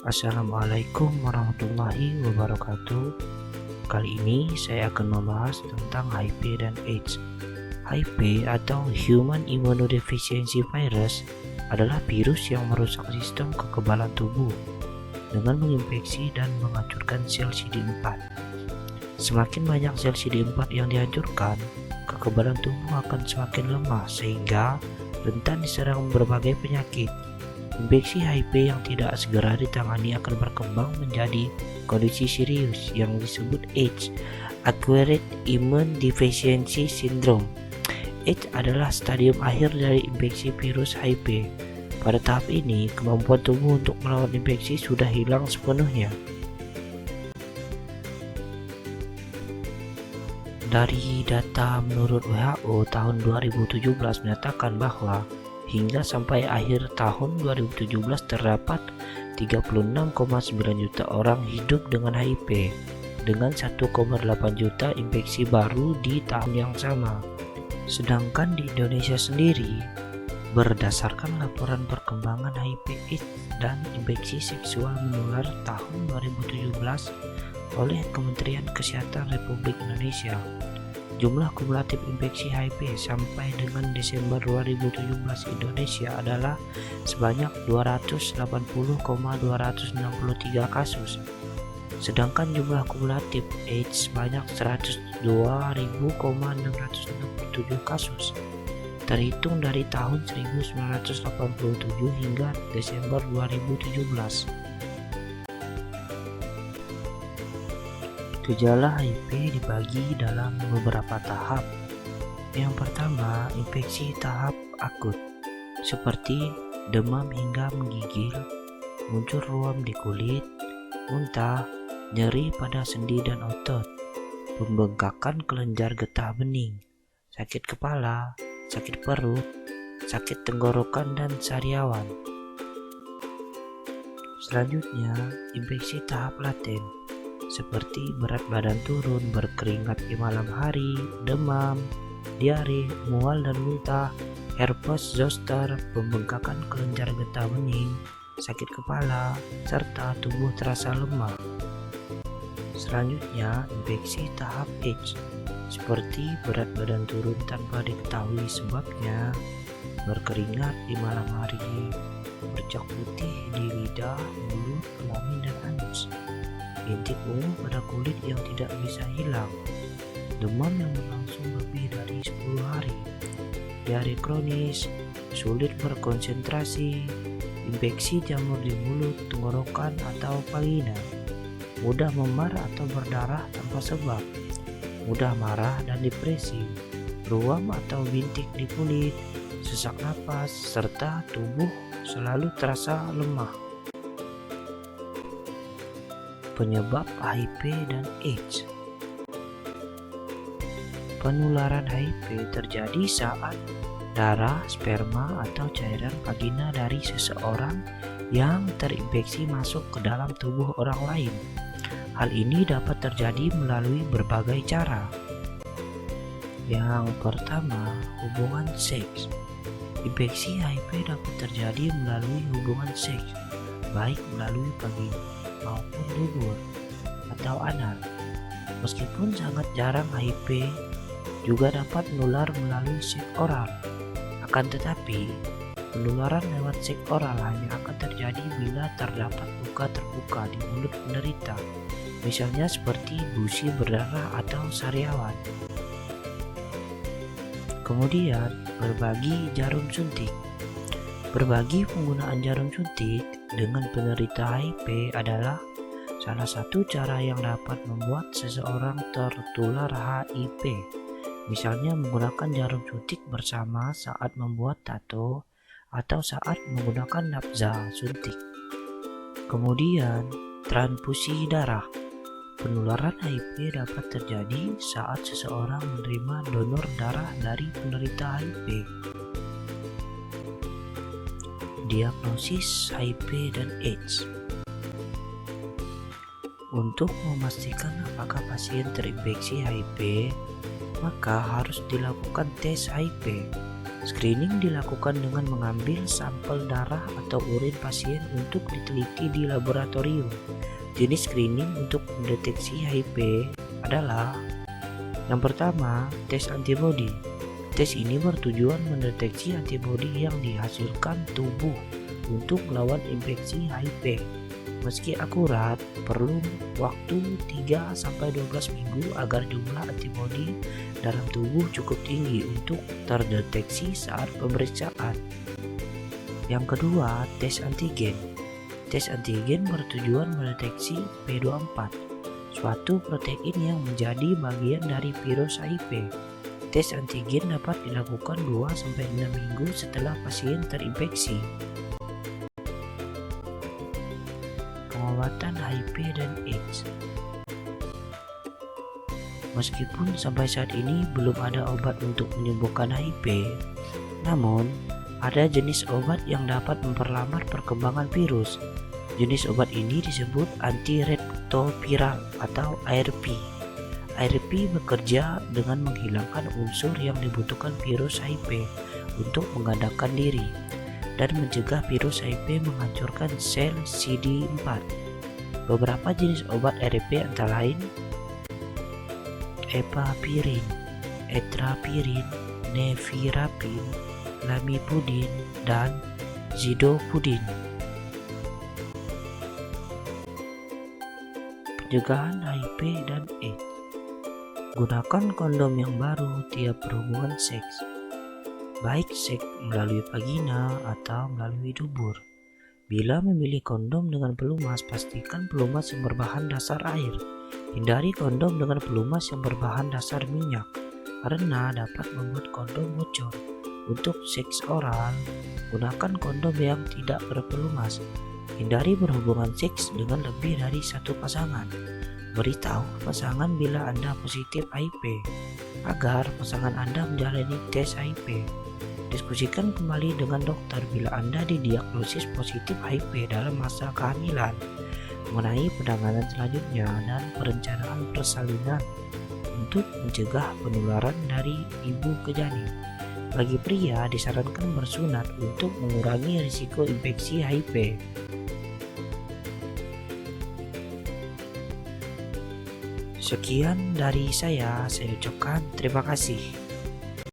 Assalamualaikum warahmatullahi wabarakatuh. Kali ini saya akan membahas tentang HIV dan AIDS. HIV atau Human Immunodeficiency Virus adalah virus yang merusak sistem kekebalan tubuh dengan menginfeksi dan menghancurkan sel CD4. Semakin banyak sel CD4 yang dihancurkan, kekebalan tubuh akan semakin lemah sehingga rentan diserang berbagai penyakit. Infeksi HIV yang tidak segera ditangani akan berkembang menjadi kondisi serius yang disebut AIDS, Acquired Immune Deficiency Syndrome. AIDS adalah stadium akhir dari infeksi virus HIV. Pada tahap ini, kemampuan tubuh untuk melawan infeksi sudah hilang sepenuhnya. Dari data menurut WHO tahun 2017 menyatakan bahwa hingga sampai akhir tahun 2017 terdapat 36,9 juta orang hidup dengan HIV dengan 1,8 juta infeksi baru di tahun yang sama. Sedangkan di Indonesia sendiri, berdasarkan laporan perkembangan HIV/AIDS dan infeksi seksual menular tahun 2017 oleh Kementerian Kesehatan Republik Indonesia, jumlah kumulatif infeksi HIV sampai dengan Desember 2017 Indonesia adalah sebanyak 280,263 kasus. Sedangkan jumlah kumulatif AIDS sebanyak 102.667 kasus. Terhitung dari tahun 1987 hingga Desember 2017. Gejala HIV dibagi dalam beberapa tahap. Yang pertama, infeksi tahap akut, seperti demam hingga menggigil, muncul ruam di kulit, muntah, nyeri pada sendi dan otot, pembengkakan kelenjar getah bening, sakit kepala, sakit perut, sakit tenggorokan dan sariawan. Selanjutnya, infeksi tahap laten, seperti berat badan turun, berkeringat di malam hari, demam, diare, mual dan muntah, herpes zoster, pembengkakan kelenjar getah bening, sakit kepala, serta tubuh terasa lemah. Selanjutnya, infeksi tahap AIDS, seperti berat badan turun tanpa diketahui sebabnya, berkeringat di malam hari, bercak putih di lidah, mulut, kelamin dan anus, bintik ungu pada kulit yang tidak bisa hilang, demam yang berlangsung lebih dari 10 hari, diare kronis, sulit berkonsentrasi, infeksi jamur di mulut, tenggorokan atau vagina, mudah memar atau berdarah tanpa sebab, mudah marah dan depresi, ruam atau bintik di kulit, sesak napas, serta tubuh selalu terasa lemah. Penyebab HIV dan AIDS. Penularan HIV terjadi saat darah, sperma, atau cairan vagina dari seseorang yang terinfeksi masuk ke dalam tubuh orang lain. Hal ini dapat terjadi melalui berbagai cara. Yang pertama, hubungan seks. Infeksi HIV dapat terjadi melalui hubungan seks, baik melalui vagina maupun dubur atau anal. Meskipun sangat jarang, HIV juga dapat menular melalui seks oral. Akan tetapi, penularan lewat seks oral hanya akan terjadi bila terdapat luka terbuka di mulut penderita, misalnya seperti gusi berdarah atau sariawan. Kemudian, berbagi jarum suntik. Berbagi penggunaan jarum suntik dengan penderita HIV adalah salah satu cara yang dapat membuat seseorang tertular HIV. Misalnya menggunakan jarum suntik bersama saat membuat tato atau saat menggunakan nafza suntik. Kemudian, transfusi darah. Penularan HIV dapat terjadi saat seseorang menerima donor darah dari penderita HIV. Diagnosis HIV dan AIDS. Untuk memastikan apakah pasien terinfeksi HIV, maka harus dilakukan tes HIV. Screening dilakukan dengan mengambil sampel darah atau urin pasien untuk diteliti di laboratorium. Jenis screening untuk mendeteksi HIV adalah: yang pertama, tes antibodi. Tes ini bertujuan mendeteksi antibodi yang dihasilkan tubuh untuk melawan infeksi HIV. Meski akurat, perlu waktu 3-12 minggu agar jumlah antibodi dalam tubuh cukup tinggi untuk terdeteksi saat pemeriksaan. Yang kedua, tes antigen. Tes antigen bertujuan mendeteksi P24, suatu protein yang menjadi bagian dari virus HIV. Tes antigen dapat dilakukan 2-6 minggu setelah pasien terinfeksi. Pengobatan HIV dan AIDS. Meskipun sampai saat ini belum ada obat untuk menyembuhkan HIV, namun ada jenis obat yang dapat memperlambat perkembangan virus. Jenis obat ini disebut antiretroviral atau ARV. ARV bekerja dengan menghilangkan unsur yang dibutuhkan virus HIV untuk mengandalkan diri dan mencegah virus HIV menghancurkan sel CD4. Beberapa jenis obat ARV antara lain epavirin, etravirin, nevirapin, lamivudin, dan zidovudin. Pencegahan HIV dan AIDS. Gunakan kondom yang baru tiap berhubungan seks, baik seks melalui vagina atau melalui dubur. Bila memilih kondom dengan pelumas, pastikan pelumas yang berbahan dasar air. Hindari kondom dengan pelumas yang berbahan dasar minyak, karena dapat membuat kondom bocor. Untuk seks oral, gunakan kondom yang tidak berpelumas. Hindari berhubungan seks dengan lebih dari satu pasangan. Beritahu pasangan bila Anda positif HIV, agar pasangan Anda menjalani tes HIV. Diskusikan kembali dengan dokter bila Anda didiagnosis positif HIV dalam masa kehamilan, mengenai penanganan selanjutnya dan perencanaan persalinan untuk mencegah penularan dari ibu ke janin. Bagi pria, disarankan bersunat untuk mengurangi risiko infeksi HIV. Sekian dari saya ucapkan terima kasih.